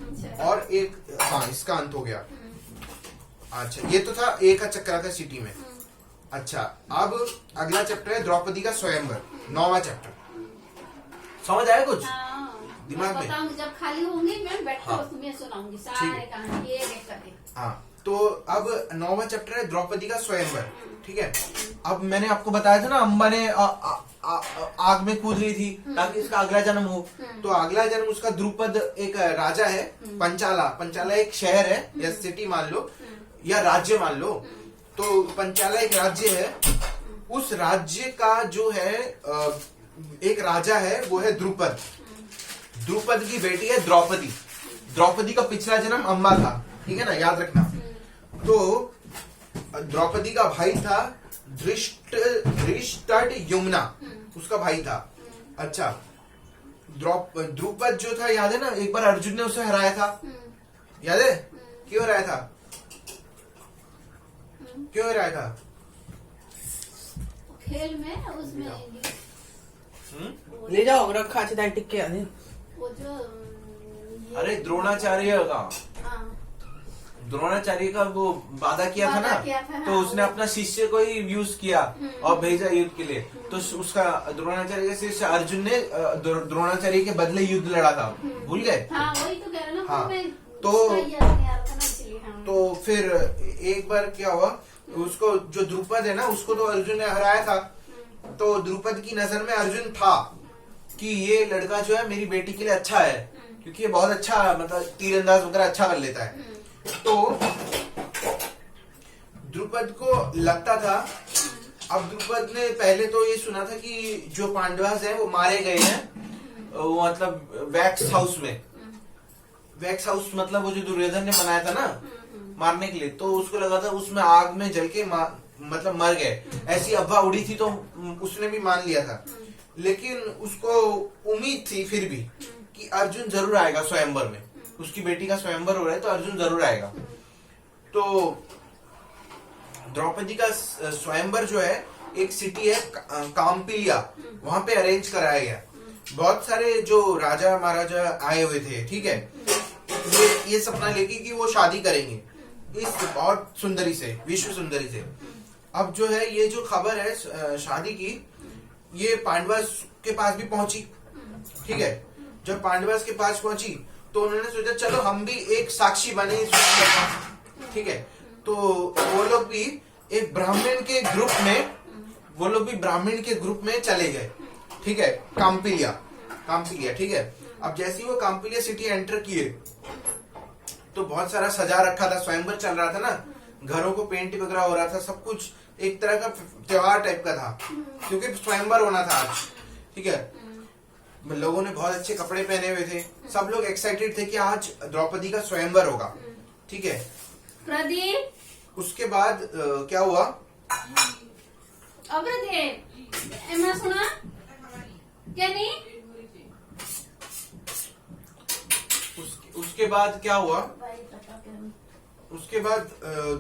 अच्छा। और एक, हाँ इसका अंत हो गया। अच्छा ये तो था एक चक्कर था सिटी में। अच्छा अब अगला चैप्टर है द्रौपदी का स्वयंवर, 9वां चैप्टर। समझ आया कुछ हाँ, दिमाग में? बताऊंगी जब खाली होंगी मैं बैठ हाँ। कर तुम्हें सुनाऊंगी ठीक सारे है। कहानी ये देख करके। हाँ तो अब 9वां चैप्टर है द्रौपदी का स्वयंवर। ठीक है, अब मैंने आपको बताया था ना अम्बा ने आग में कूद रही थी ताकि इसका अगला जन्म हो। तो अगला जन्म उसका द्रुपद एक राजा है, पंचाला। पंचाला एक शहर है या सिटी मान लो या राज्य मान लो। तो पंचाला एक राज्य है, उस राज्य का जो है एक राजा है वो है द्रुपद। द्रुपद की बेटी है द्रौपदी। द्रौपदी का पिछला जन्म अम्बा था, ठीक है ना, याद रखना। तो द्रौपदी का भाई था धृष्टद्युम्न, उसका भाई था। अच्छा द्रुपद जो था याद है ना, एक बार अर्जुन ने उसे हराया था, याद है? क्यों हराया था? क्यों हराया था? खेल में उसमें ले जाओ रखा अच्छे टिक के आने। वो जो अरे द्रोणाचार्य का, हाँ, द्रोणाचार्य का वो वादा किया था वादा ना, किया था, तो हाँ, उसने अपना शिष्य को ही यूज किया और भेजा युद्ध के लिए। तो उसका द्रोणाचार्य का शिष्य अर्जुन ने द्रोणाचार्य के बदले युद्ध लड़ा था, भूल गए? हाँ वही तो कह रहा ना। हाँ, मैं तो- उसका याद नहीं आ रहा था ना इसलिए। हाँ। तो फिर एक बार क्या हुआ, उसको जो द्रुपद है ना उसको तो अर्जुन ने हराया था। तो द्रुपद की नजर में अर्जुन था कि ये लड़का जो है मेरी बेटी के लिए अच्छा है, क्योंकि ये बहुत अच्छा मतलब तीरंदाज वगैरह अच्छा कर लेता है। तो द्रुपद को लगता था, अब द्रुपद ने पहले तो ये सुना था कि जो पांडवास हैं वो मारे गए हैं, वो मतलब वैक्स हाउस में। वैक्स हाउस मतलब वो जो दुर्योधन ने बनाया था ना मारने के लिए, तो उसको लगा था उसमें आग में जल के मतलब मर गए। ऐसी अफवाह उड़ी थी तो उसने भी मान लिया था। लेकिन उसको उम्मीद थी फिर भी कि अर्जुन जरूर आएगा स्वयंवर में, उसकी बेटी का स्वयंवर हो रहा है तो अर्जुन जरूर आएगा। तो द्रौपदी का स्वयंवर जो है एक सिटी है काम्पिलिया, वहां पे अरेंज कराया गया। बहुत सारे जो राजा महाराजा आए हुए थे, ठीक है। ये सपना लेके कि वो शादी करेंगे इस बहुत सुंदरी से, विश्व सुंदरी से। अब जो है ये जो खबर है शादी की, ये पांडवास के पास भी पहुंची, ठीक है। जब पांडवास के पास पहुंची तो उन्होंने सोचा चलो हम भी एक साक्षी बने इस, ठीक है। तो वो लोग भी एक ब्राह्मण के ग्रुप में, वो लोग भी ब्राह्मण के ग्रुप में चले गए, ठीक है, काम्पिलिया, काम्पिलिया, ठीक है। अब जैसे ही वो काम्पिलिया सिटी एंटर किए तो बहुत सारा सजा रखा था, स्वयंवर चल रहा था ना, घरों को पेंट वगैरह हो रहा था, सब कुछ एक तरह का त्योहार टाइप का था, क्योंकि स्वयंवर होना था आज, ठीक है। लोगों ने बहुत अच्छे कपड़े पहने हुए थे, सब लोग एक्साइटेड थे कि आज द्रौपदी का स्वयंवर होगा, ठीक है। प्रदीप उसके बाद क्या हुआ, अब मैं सुना क्या नहीं? उसके बाद क्या हुआ, भाई पता करो। उसके बाद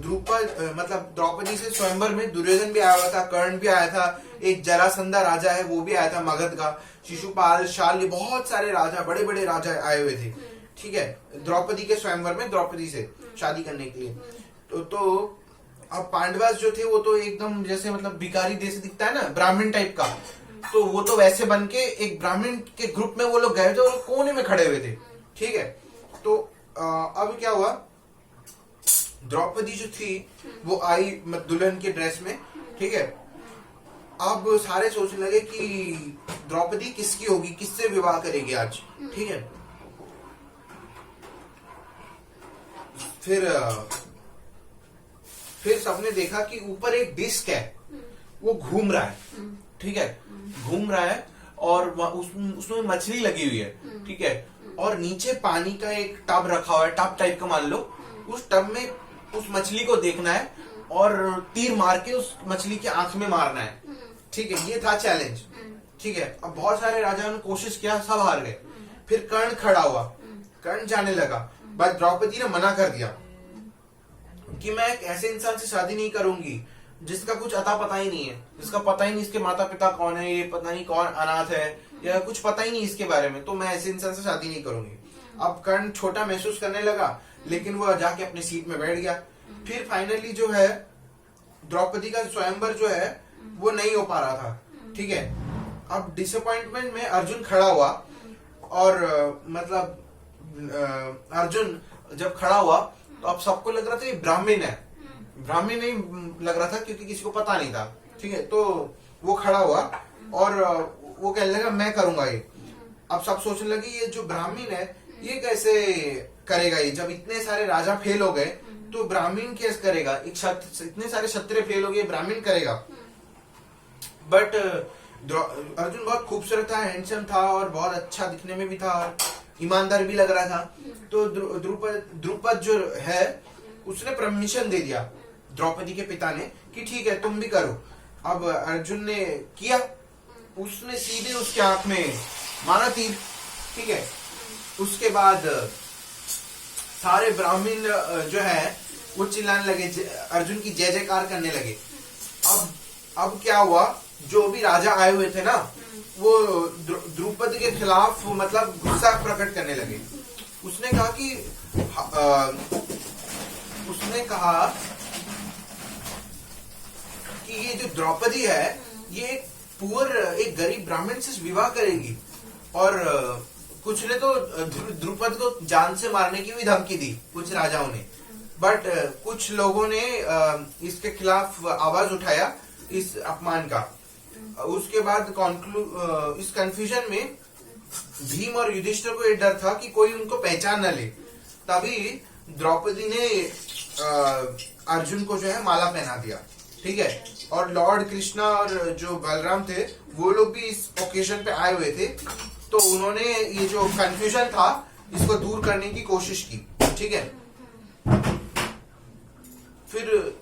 द्रुपद मतलब द्रौपदी से स्वयंवर में दुर्योधन भी आया हुआ था, कर्ण भी आया था, एक जरासंधा राजा है वो भी आया था मगध का, शिशुपाल, शाल्य, बहुत सारे राजा, बड़े बड़े राजा आए हुए थे, ठीक है, द्रौपदी के स्वयंवर में द्रौपदी से शादी करने के लिए। तो अब पांडवास जो थे वो तो एकदम जैसे मतलब भिखारी जैसे दिखता है ना, ब्राह्मण टाइप का, तो वो तो वैसे बन के एक ब्राह्मण के ग्रुप में वो लोग गए थे और कोने में खड़े हुए थे, ठीक है। तो अब क्या हुआ, द्रौपदी जो थी वो आई दुल्हन के ड्रेस में, ठीक है। अब सारे सोचने लगे कि द्रौपदी किसकी होगी, किससे विवाह करेगी आज, ठीक है। फिर सबने देखा कि ऊपर एक डिस्क है, वो घूम रहा है, ठीक है, घूम रहा है और उसमें मछली लगी हुई है, ठीक है। और नीचे पानी का एक टब रखा हुआ है, टब टाइप का मान लो, उस टब में उस मछली को देखना है और तीर मार के उस मछली की आंख में मारना है, ठीक है। ये था चैलेंज, ठीक है। अब बहुत सारे राजाओं ने कोशिश किया, सब हार गए। फिर कर्ण खड़ा हुआ, कर्ण जाने लगा, बट द्रौपदी ने मना कर दिया कि मैं एक ऐसे इंसान से शादी नहीं करूंगी जिसका कुछ अता पता ही नहीं है, जिसका पता ही नहीं इसके माता पिता कौन है, ये पता नहीं कौन अनाथ है या कुछ पता ही नहीं इसके बारे में, तो मैं ऐसे इंसान से शादी नहीं करूंगी। अब कर्ण छोटा महसूस करने लगा, लेकिन वो जाके अपनी सीट में बैठ गया। फिर फाइनली जो है द्रौपदी का स्वयंवर जो है वो नहीं हो पा रहा था, ठीक है। अब डिसअपॉइंटमेंट में अर्जुन खड़ा हुआ, और मतलब अर्जुन जब खड़ा हुआ तो अब सबको लग रहा था ये ब्राह्मण है, ब्राह्मण नहीं लग रहा था क्योंकि किसी को पता नहीं था, ठीक है। तो वो खड़ा हुआ और वो कहने लगा मैं करूंगा ये। अब सब सोचने लगे ये जो ब्राह्मण है ये कैसे करेगा, ये जब इतने सारे राजा फेल हो गए तो ब्राह्मण कैसे करेगा, इतने सारे क्षत्रिय फेल हो गए, ब्राह्मण करेगा। बट अर्जुन बहुत खूबसूरत था, हैंडसम था और बहुत अच्छा दिखने में भी था और ईमानदार भी लग रहा था। तो द्रुपद जो है उसने परमिशन दे दिया द्रौपदी के पिता ने कि ठीक है तुम भी करो। अब अर्जुन ने किया, उसने सीधे उसके आंख में मारा तीर, ठीक है। उसके बाद सारे ब्राह्मण जो है वो चिल्लाने लगे, अर्जुन की जय जयकार करने लगे। अब क्या हुआ, जो भी राजा आए हुए थे ना वो द्रुपद के खिलाफ मतलब गुस्सा प्रकट करने लगे। उसने कहा कि ये जो द्रौपदी है ये एक गरीब ब्राह्मण से विवाह करेगी, और कुछ ने तो द्रुपद को जान से मारने की भी धमकी दी, कुछ राजाओं ने। बट कुछ लोगों ने इसके खिलाफ आवाज उठाया इस अपमान का। उसके बाद इस कंफ्यूजन में भीम और युधिष्ठिर को ये डर था कि कोई उनको पहचान न ले, तभी द्रौपदी ने अर्जुन को जो है माला पहना दिया, ठीक है। और लॉर्ड कृष्णा और जो बलराम थे वो लोग भी इस ओकेजन पे आए हुए थे, तो उन्होंने ये जो कंफ्यूजन था इसको दूर करने की कोशिश की, ठीक है। फिर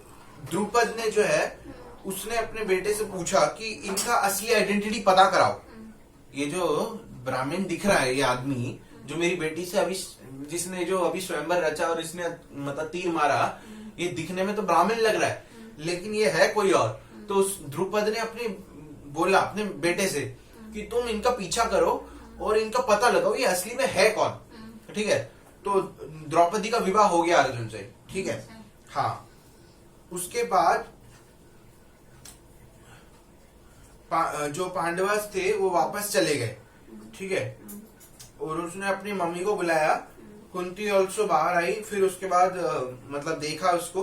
द्रुपद ने जो है उसने अपने बेटे से पूछा कि इनका असली आइडेंटिटी पता कराओ, ये जो ब्राह्मण दिख रहा है ये आदमी जो मेरी बेटी से अभी जिसने जो अभी स्वयंवर रचा और इसने मतलब तीर मारा, ये दिखने में तो ब्राह्मण लग रहा है लेकिन ये है कोई और। तो द्रुपद ने बोला अपने बेटे से कि तुम इनका पीछा करो और इनका पता लगाओ ये असली में है कौन, ठीक है। तो द्रौपदी का विवाह हो गया अर्जुन से, ठीक है। हाँ, उसके बाद जो पांडवास थे वो वापस चले गए, ठीक है। और उसने अपनी मम्मी को बुलाया, कुंती ऑल्सो बाहर आई। फिर उसके बाद मतलब देखा उसको,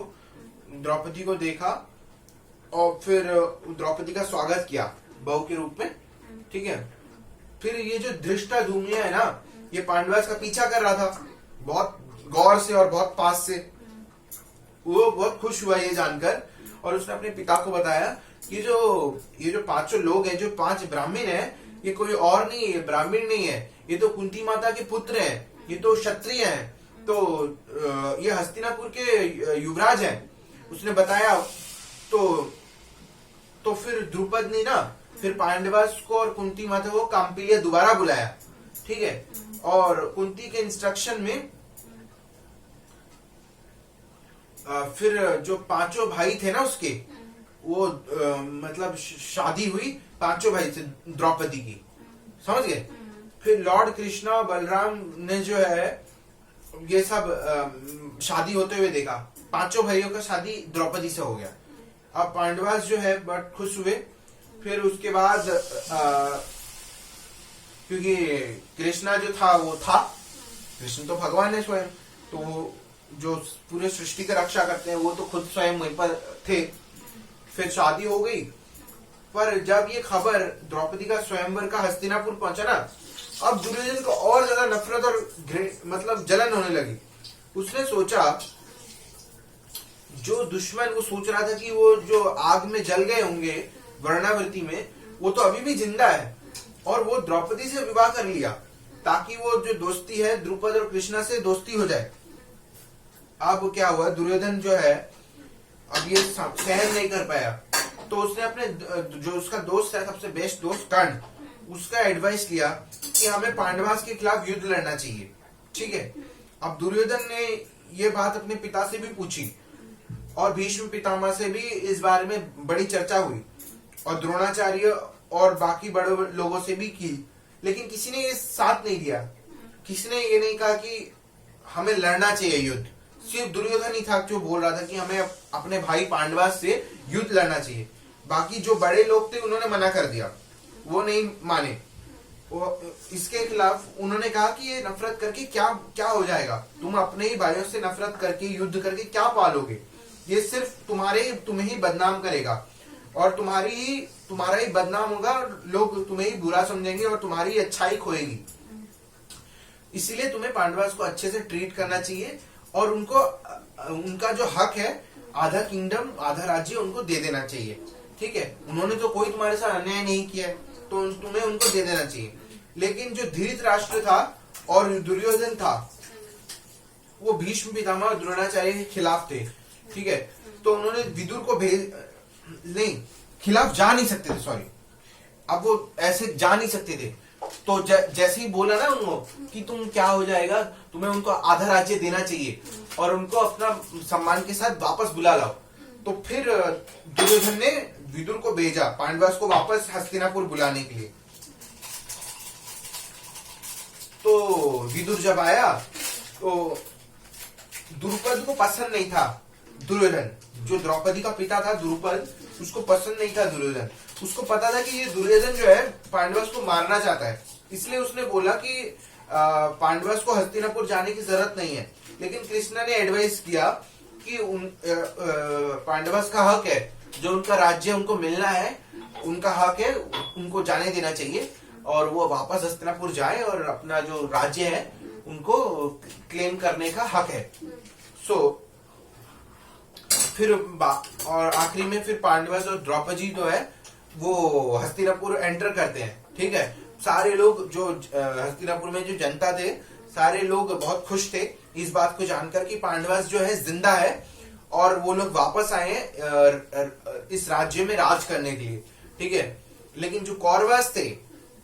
द्रौपदी को देखा और फिर द्रौपदी का स्वागत किया बहू के रूप में, ठीक है। फिर ये जो धृष्टद्युम्न है ना, ये पांडवास का पीछा कर रहा था बहुत गौर से और बहुत पास से। वो बहुत खुश हुआ ये जानकर और उसने अपने पिता को बताया कि ये जो पांचों लोग हैं, जो 5 ब्राह्मण हैं, ये कोई और नहीं है, ब्राह्मण नहीं है, ये तो कुंती माता के पुत्र हैं, ये तो क्षत्रिय हैं, तो ये हस्तिनापुर के युवराज हैं, उसने बताया। तो फिर द्रुपद ने ना फिर पांडवास को और कुंती माता को काम्पिलिया दोबारा बुलाया, ठीक है। और कुंती के इंस्ट्रक्शन में फिर जो 5 भाई थे ना उसके, वो मतलब शादी हुई 5 भाई से द्रौपदी की, समझ गए। फिर लॉर्ड कृष्णा और बलराम ने जो है ये सब शादी होते हुए देखा, 5 भाइयों का शादी द्रौपदी से हो गया। अब पांडवास जो है बहुत खुश हुए। फिर उसके बाद क्योंकि कृष्णा जो था वो था, कृष्ण तो भगवान है स्वयं, तो जो पूरे सृष्टि की रक्षा करते हैं वो तो खुद स्वयं वहीं पर थे। फिर शादी हो गई, पर जब ये खबर द्रौपदी का स्वयंवर का हस्तिनापुर पहुंचा ना, अब दुर्योधन को और ज्यादा नफरत और मतलब जलन होने लगी। उसने सोचा जो दुश्मन वो सोच रहा था कि वो जो आग में जल गए होंगे वर्णावृति में, वो तो अभी भी जिंदा है और वो द्रौपदी से विवाह कर लिया ताकि वो जो दोस्ती है द्रुपद और कृष्णा से दोस्ती हो जाए। अब क्या हुआ, दुर्योधन जो है अब ये सहन नहीं कर पाया, तो उसने अपने जो उसका दोस्त है, सबसे बेस्ट दोस्त कर्ण, उसका एडवाइस लिया कि हमें पांडवास के खिलाफ युद्ध लड़ना चाहिए, ठीक है। अब दुर्योधन ने ये बात अपने पिता से भी पूछी और भीष्म पितामह से भी इस बारे में बड़ी चर्चा हुई और द्रोणाचार्य और बाकी बड़े लोगों से भी की, लेकिन किसी ने ये साथ नहीं दिया किसी ने ये नहीं कहा कि हमें लड़ना चाहिए युद्ध। सिर्फ दुर्योधन ही था जो बोल रहा था कि हमें अपने भाई पांडवास से युद्ध लड़ना चाहिए। बाकी जो बड़े लोग थे उन्होंने मना कर दिया, वो नहीं माने। वो इसके खिलाफ उन्होंने कहा कि ये नफरत करके क्या क्या हो जाएगा, तुम अपने ही भाइयों से नफरत करके युद्ध करके क्या पालोगे, ये सिर्फ तुम्हें ही बदनाम करेगा और तुम्हारा ही बदनाम होगा, लोग तुम्हें ही बुरा समझेंगे और तुम्हारी अच्छाई खोएगी। इसीलिए तुम्हें पांडवास को अच्छे से ट्रीट करना चाहिए और उनका जो हक है, आधा किंगडम, आधा राज्य उनको दे देना चाहिए। ठीक है, उन्होंने तो कोई तुम्हारे साथ अन्याय नहीं किया है, तो तुम्हें उनको दे देना चाहिए। लेकिन जो धृतराष्ट्र था और दुर्योधन था, वो भीष्म पितामह और द्रोणाचार्य के खिलाफ थे। ठीक है, तो उन्होंने विदुर को खिलाफ जा नहीं सकते थे, सॉरी, अब वो ऐसे जा नहीं सकते थे। तो जैसे ही बोला ना उनको कि तुम क्या हो जाएगा, तुम्हें उनको आधा राज्य देना चाहिए और उनको अपना सम्मान के साथ वापस बुला लाओ, तो फिर दुर्योधन ने विदुर को भेजा पांडवास को वापस हस्तिनापुर बुलाने के लिए। तो विदुर जब आया तो द्रुपद को पसंद नहीं था दुर्योधन, जो द्रौपदी का पिता था द्रुपद, उसको पसंद नहीं था दुर्योधन। उसको पता था कि ये दुर्योधन जो है पांडवास को मारना चाहता है, इसलिए उसने बोला कि पांडवास को हस्तिनापुर जाने की जरूरत नहीं है। लेकिन कृष्णा ने एडवाइस किया कि पांडवास का हक है, जो उनका राज्य उनको मिलना है, उनका हक है, उनको जाने देना चाहिए और वो वापस हस्तिनापुर जाए और अपना जो राज्य है उनको क्लेम करने का हक है। फिर और आखिरी में फिर पांडवास और द्रौपदी जो है वो हस्तिनापुर एंटर करते हैं। ठीक है, सारे लोग जो हस्तिनापुर में जो जनता थे, सारे लोग बहुत खुश थे इस बात को जानकर कि पांडवास जो है जिंदा है और वो लोग वापस आए हैं इस राज्य में राज करने के लिए। ठीक है, लेकिन जो कौरवास थे,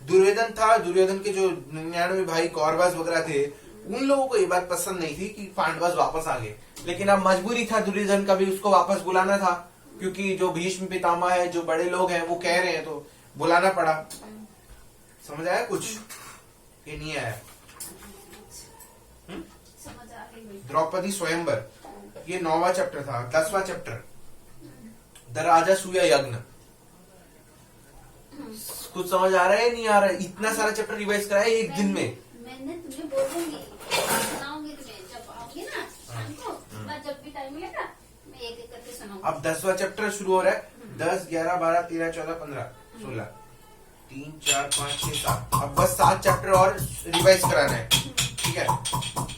दुर्योधन था, दुर्योधन के जो 99 भाई कौरवास वगैरह थे, उन लोगों को ये बात पसंद नहीं थी कि पांडवास वापस आ गए। लेकिन अब मजबूरी था दुर्योधन का भी, उसको वापस बुलाना था, क्योंकि जो भीष्म पितामह है, जो बड़े लोग हैं वो कह रहे हैं, तो बुलाना पड़ा। समझ आया कुछ? ये नहीं आया? समझ आ गई। द्रौपदी स्वयंवर, ये 9वां चैप्टर था। 10वां चैप्टर द राजसूय यज्ञ। कुछ समझ आ रहा है नहीं आ रहा है? इतना सारा चैप्टर रिवाइज करा है एक दिन में। मैंने तुम्हें बोलूंगी, सुनाऊंगी तुम्हें जब आओगी ना शाम को, जब भी टाइम मिलेगा मैं एक एक करके सुनाऊंगी। अब 10वां चैप्टर शुरू हो रहा है। 10, 11, 12, 13, 14, 15, 16, 3, 4, 5, 6, 7। अब बस 7 चैप्टर और रिवाइज कराना है। ठीक है,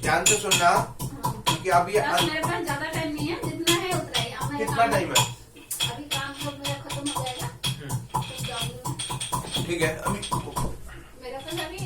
ध्यान से सुनना, क्योंकि अब ये मेरे पास ज्यादा टाइम नहीं है, जितना है उतना ही। अब मेरा कितना काम- टाइम है? अभी काम तो मेरा खत्म हो जाएगा, तो जाऊंगी मैं। ठीक है, अभी मेरा पास अभी